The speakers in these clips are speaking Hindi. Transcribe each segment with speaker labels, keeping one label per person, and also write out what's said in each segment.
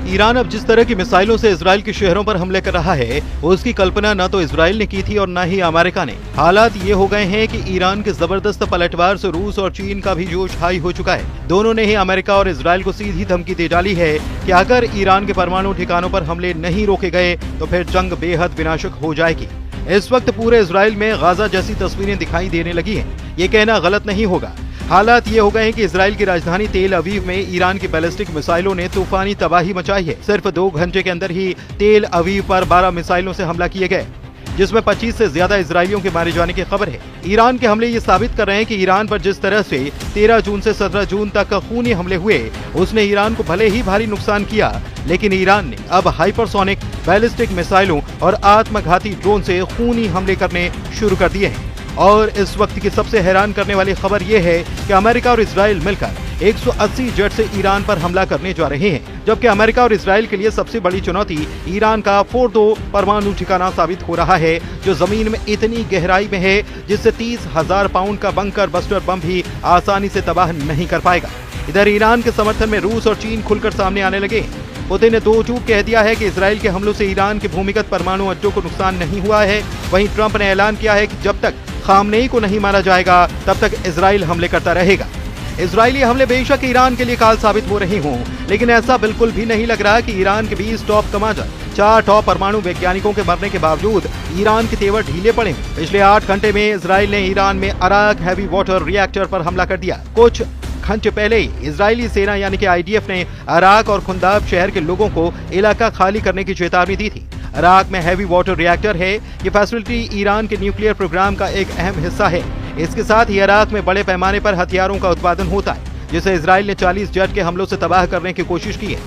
Speaker 1: ईरान अब जिस तरह की मिसाइलों से इजराइल के शहरों पर हमले कर रहा है, उसकी कल्पना न तो इजराइल ने की थी और न ही अमेरिका ने। हालात ये हो गए हैं कि ईरान के जबरदस्त पलटवार से रूस और चीन का भी जोश हाई हो चुका है। दोनों ने ही अमेरिका और इजराइल को सीधी धमकी दे डाली है कि अगर ईरान के परमाणु ठिकानों पर हमले नहीं रोके गए तो फिर जंग बेहद विनाशक हो जाएगी। इस वक्त पूरे इजराइल में गाजा जैसी तस्वीरें दिखाई देने लगी हैं। ये कहना गलत नहीं होगा। हालात ये हो गए हैं कि इजराइल की राजधानी तेल अवीव में ईरान की बैलिस्टिक मिसाइलों ने तूफानी तबाही मचाई है। सिर्फ 2 घंटे के अंदर ही तेल अवीव पर 12 मिसाइलों से हमला किए गए, जिसमें 25 से ज्यादा इजरायलियों के मारे जाने की खबर है। ईरान के हमले ये साबित कर रहे हैं कि ईरान पर जिस तरह से 13 जून से 17 जून तक खूनी हमले हुए, उसने ईरान को भले ही भारी नुकसान किया, लेकिन ईरान ने अब हाइपरसोनिक बैलिस्टिक मिसाइलों और आत्मघाती ड्रोन से खूनी हमले करने शुरू कर दिए हैं। और इस वक्त की सबसे हैरान करने वाली खबर यह है कि अमेरिका और इजराइल मिलकर 180 जेट से ईरान पर हमला करने जा रहे हैं, जबकि अमेरिका और इजराइल के लिए सबसे बड़ी चुनौती ईरान का फोर्डो परमाणु ठिकाना साबित हो रहा है, जो जमीन में इतनी गहराई में है जिससे 30,000 पाउंड का बंकर बस्टर बम भी आसानी से तबाह नहीं कर पाएगा। इधर ईरान के समर्थन में रूस और चीन खुलकर सामने आने लगे। पुतिन ने 2 चूक कह दिया है कि इजराइल के हमलों से ईरान के भूमिगत परमाणु अड्डों को नुकसान नहीं हुआ है। वहीं ट्रंप ने ऐलान किया है कि जब तक खामनेई को नहीं मारा जाएगा तब तक इजराइल हमले करता रहेगा। इजरायली हमले बेशक ईरान के लिए काल साबित हो रहे हों, लेकिन ऐसा बिल्कुल भी नहीं लग रहा कि ईरान के 20 टॉप कमांडर, 4 टॉप परमाणु वैज्ञानिकों के मरने के बावजूद ईरान के तेवर ढीले पड़े हैं। पिछले 8 घंटे में इजराइल ने ईरान में अराक हैवी वाटर रिएक्टर पर हमला कर दिया। कुछ घंटे पहले ही इजरायली सेना यानी कि आईडीएफ ने अराक और खुंदाब शहर के लोगों को इलाका खाली करने की चेतावनी दी थी। अराक में हैवी वाटर रिएक्टर है। ये फैसिलिटी ईरान के न्यूक्लियर प्रोग्राम का एक अहम हिस्सा है। इसके साथ ही अराक में बड़े पैमाने पर हथियारों का उत्पादन होता है, जिसे इजराइल ने 40 जेट के हमलों से तबाह करने की कोशिश की है।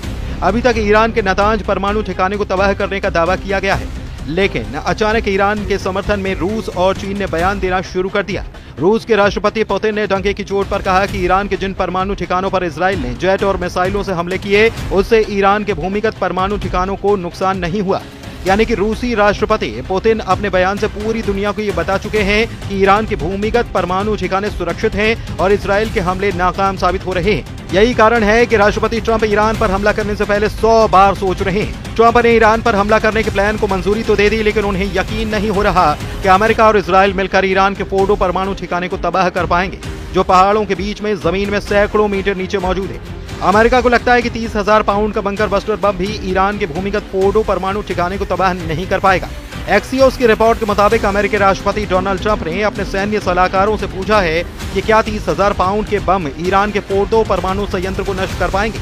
Speaker 1: अभी तक ईरान के नातांज परमाणु ठिकाने को तबाह करने का दावा किया गया है, लेकिन अचानक ईरान के समर्थन में रूस और चीन ने बयान देना शुरू कर दिया। रूस के राष्ट्रपति पुतिन ने डंके की चोट पर कहा कि ईरान के जिन परमाणु ठिकानों पर इजराइल ने जेट और मिसाइलों से हमले किए, उससे ईरान के भूमिगत परमाणु ठिकानों को नुकसान नहीं हुआ। यानी कि रूसी राष्ट्रपति पुतिन अपने बयान से पूरी दुनिया को ये बता चुके हैं कि ईरान के भूमिगत परमाणु ठिकाने सुरक्षित हैं और इजराइल के हमले नाकाम साबित हो रहे हैं। यही कारण है कि राष्ट्रपति ट्रंप ईरान पर हमला करने से पहले 100 बार सोच रहे हैं। ट्रंप ने ईरान पर हमला करने के प्लान को मंजूरी तो दे दी, लेकिन उन्हें यकीन नहीं हो रहा कि अमेरिका और इजराइल मिलकर ईरान के फोर्डो परमाणु ठिकाने को तबाह कर पाएंगे, जो पहाड़ों के बीच में जमीन में सैकड़ों मीटर नीचे मौजूद है। अमेरिका को लगता है कि 30,000 पाउंड का बंकर बस्टर बम भी ईरान के भूमिगत फोर्डो परमाणु ठिकाने को तबाह नहीं कर पाएगा। एक्सियोस की रिपोर्ट के मुताबिक अमेरिकी राष्ट्रपति डोनाल्ड ट्रंप ने अपने सैन्य सलाहकारों से पूछा है कि क्या 30,000 पाउंड के बम ईरान के फोर्डो परमाणु संयंत्र को नष्ट कर पाएंगे।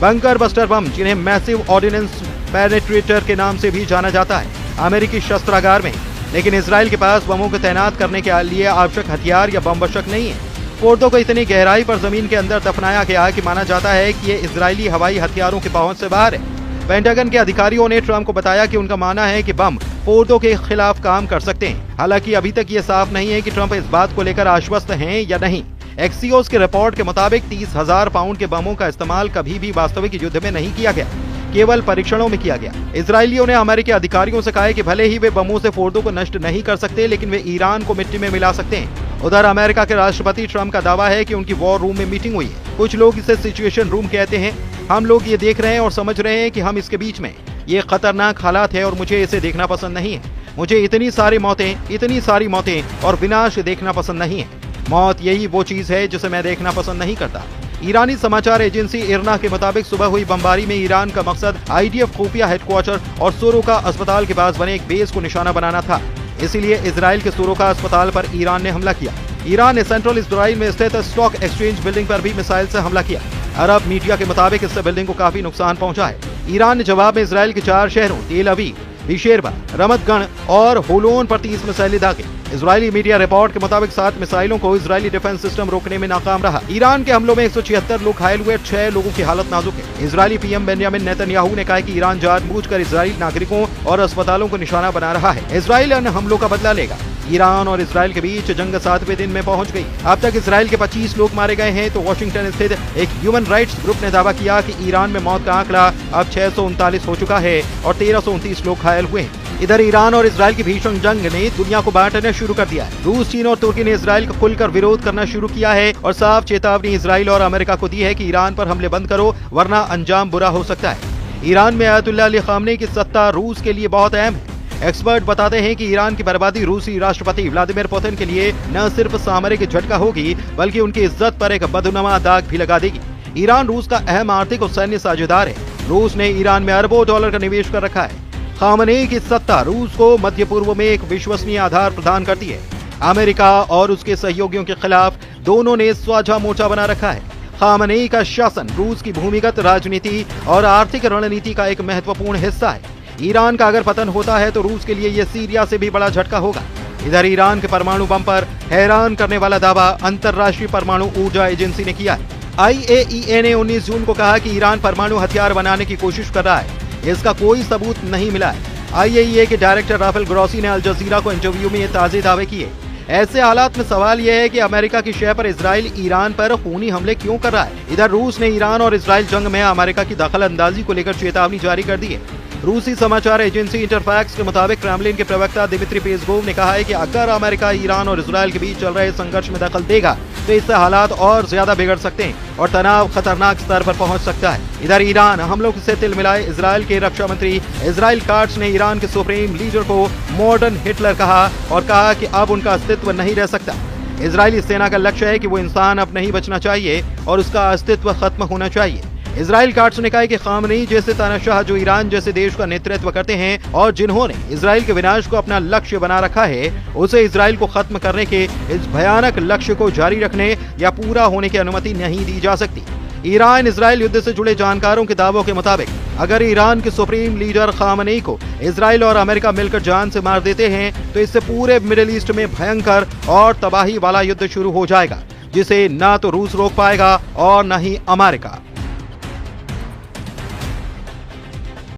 Speaker 1: बंकर बस्टर बम, जिन्हें मैसिव ऑर्डिनेंस पेनेट्रेटर के नाम से भी जाना जाता है, अमेरिकी शस्त्रागार में, लेकिन इजराइल के पास बमों को तैनात करने के लिए आवश्यक हथियार या बम बशक नहीं है। फोर्डो को इतनी गहराई पर जमीन के अंदर दफनाया गया कि माना जाता है कि ये इजरायली हवाई हथियारों की पहुंच से बाहर है। पेंटागन के अधिकारियों ने ट्रंप को बताया कि उनका मानना है कि बम फोर्डो के खिलाफ काम कर सकते हैं। हालांकि अभी तक ये साफ नहीं है कि ट्रंप इस बात को लेकर आश्वस्त हैं या नहीं। एक्सियोस की रिपोर्ट के मुताबिक 30,000 पाउंड के बमों का इस्तेमाल कभी भी वास्तविक युद्ध में नहीं किया गया, केवल परीक्षणों में किया गया। इजरायलियों ने अमेरिकी अधिकारियों से कहा है कि भले ही वे बमों से फोर्डो को नष्ट नहीं कर सकते, लेकिन वे ईरान को मिट्टी में मिला सकते हैं। उधर अमेरिका के राष्ट्रपति ट्रंप का दावा है कि उनकी वॉर रूम में मीटिंग हुई है। कुछ लोग इसे सिचुएशन रूम कहते हैं। हम लोग ये देख रहे हैं और समझ रहे हैं कि हम इसके बीच में, ये खतरनाक हालात है और मुझे इसे देखना पसंद नहीं है। मुझे इतनी सारी मौतें और विनाश देखना पसंद नहीं है। मौत यही वो चीज है जिसे मैं देखना पसंद नहीं करता। ईरानी समाचार एजेंसी इरना के मुताबिक सुबह हुई बमबारी में ईरान का मकसद आईडीएफ खुफिया हेडक्वार्टर और सोरोका अस्पताल के पास बने एक बेस को निशाना बनाना था। इसीलिए इजराइल के सोरोका अस्पताल पर ईरान ने हमला किया। ईरान ने सेंट्रल इजराइल में स्थित स्टॉक एक्सचेंज बिल्डिंग पर भी मिसाइल से हमला किया। अरब मीडिया के मुताबिक इससे बिल्डिंग को काफी नुकसान पहुंचा है। ईरान ने जवाब में इजराइल के 4 शहरों तेल अवीव, बिशेरबा, रमतगढ़ और होलोन पर 30 मिसाइलें दागे। इजरायली मीडिया रिपोर्ट के मुताबिक 7 मिसाइलों को इजरायली डिफेंस सिस्टम रोकने में नाकाम रहा। ईरान के हमलों में 176 लोग घायल हुए, 6 लोगों की हालत नाजुक है। इजरायली पीएम बेंजामिन नेतन्याहू ने कहा कि ईरान जानबूझकर इजरायली नागरिकों और अस्पतालों को निशाना बना रहा है। इजराइल इन हमलों का बदला लेगा। ईरान और इजराइल के बीच जंग 7वें दिन में पहुंच गई। अब तक इजराइल के 25 लोग मारे गए हैं, तो वॉशिंगटन स्थित एक ह्यूमन राइट्स ग्रुप ने दावा किया कि ईरान में मौत का आंकड़ा अब 639 हो चुका है और 1329 लोग घायल हुए हैं। इधर ईरान और इजराइल की भीषण जंग ने दुनिया को बांटना शुरू कर दिया है। रूस, चीन और तुर्की ने इजराइल का खुलकर विरोध करना शुरू किया है और साफ चेतावनी इजराइल और अमेरिका को दी है कि ईरान पर हमले बंद करो, वरना अंजाम बुरा हो सकता है। ईरान में अयतुल्लाह अली खामनेई की सत्ता रूस के लिए बहुत अहम है। एक्सपर्ट बताते हैं कि ईरान की बर्बादी रूसी राष्ट्रपति व्लादिमीर पुतिन के लिए न सिर्फ सामरिक झटका होगी, बल्कि उनकी इज्जत पर एक बदनुमा दाग भी लगा देगी। ईरान रूस का अहम आर्थिक और सैन्य साझेदार है। रूस ने ईरान में अरबों डॉलर का निवेश कर रखा है। खामनेई की सत्ता रूस को मध्य पूर्व में एक विश्वसनीय आधार प्रदान करती है। अमेरिका और उसके सहयोगियों के खिलाफ दोनों ने साझा मोर्चा बना रखा है। खामनेई का शासन रूस की भूमिगत राजनीति और आर्थिक रणनीति का एक महत्वपूर्ण हिस्सा है। ईरान का अगर पतन होता है तो रूस के लिए यह सीरिया से भी बड़ा झटका होगा। इधर ईरान के परमाणु बम पर हैरान करने वाला दावा अंतर्राष्ट्रीय परमाणु ऊर्जा एजेंसी ने किया है। IAEA ने 19 जून को कहा कि ईरान परमाणु हथियार बनाने की कोशिश कर रहा है। इसका कोई सबूत नहीं मिला है। IAEA के डायरेक्टर राफेल ग्रोसी ने अल जजीरा को इंटरव्यू में ये ताजे दावे किए। ऐसे हालात में सवाल यह है कि अमेरिका की शह पर इजराइल ईरान पर खूनी हमले क्यों कर रहा है। इधर रूस ने ईरान और इजराइल जंग में अमेरिका की दखल अंदाजी को लेकर चेतावनी जारी कर दी है। रूसी समाचार एजेंसी इंटरफैक्स के मुताबिक क्रेमलिन के प्रवक्ता दिमित्री पेस्कोव ने कहा है कि अगर अमेरिका ईरान और इजराइल के बीच चल रहे संघर्ष में दखल देगा तो इससे हालात और ज्यादा बिगड़ सकते हैं और तनाव खतरनाक स्तर पर पहुंच सकता है। इधर ईरान हमलों से तिल मिलाए इजराइल के रक्षा मंत्री इजराइल काट्स ने ईरान के सुप्रीम लीडर को मॉडर्न हिटलर कहा और कहा कि अब उनका अस्तित्व नहीं रह सकता। इजरायली सेना का लक्ष्य है कि वो इंसान अब नहीं बचना चाहिए और उसका अस्तित्व खत्म होना चाहिए। इजराइल काट्स ने कहा कि खामनेई जैसे तानाशाह जो ईरान जैसे देश का नेतृत्व करते हैं और जिन्होंने इजराइल के विनाश को अपना लक्ष्य बना रखा है, उसे इजराइल को खत्म करने के इस भयानक लक्ष्य को जारी रखने या पूरा होने की अनुमति नहीं दी जा सकती। ईरान इजराइल युद्ध से जुड़े जानकारों के दावों के मुताबिक अगर ईरान के सुप्रीम लीडर खामनेई को इजराइल और अमेरिका मिलकर जान से मार देते हैं तो इससे पूरे मिडिल ईस्ट में भयंकर और तबाही वाला युद्ध शुरू हो जाएगा, जिसे ना तो रूस रोक पाएगा और न ही अमेरिका।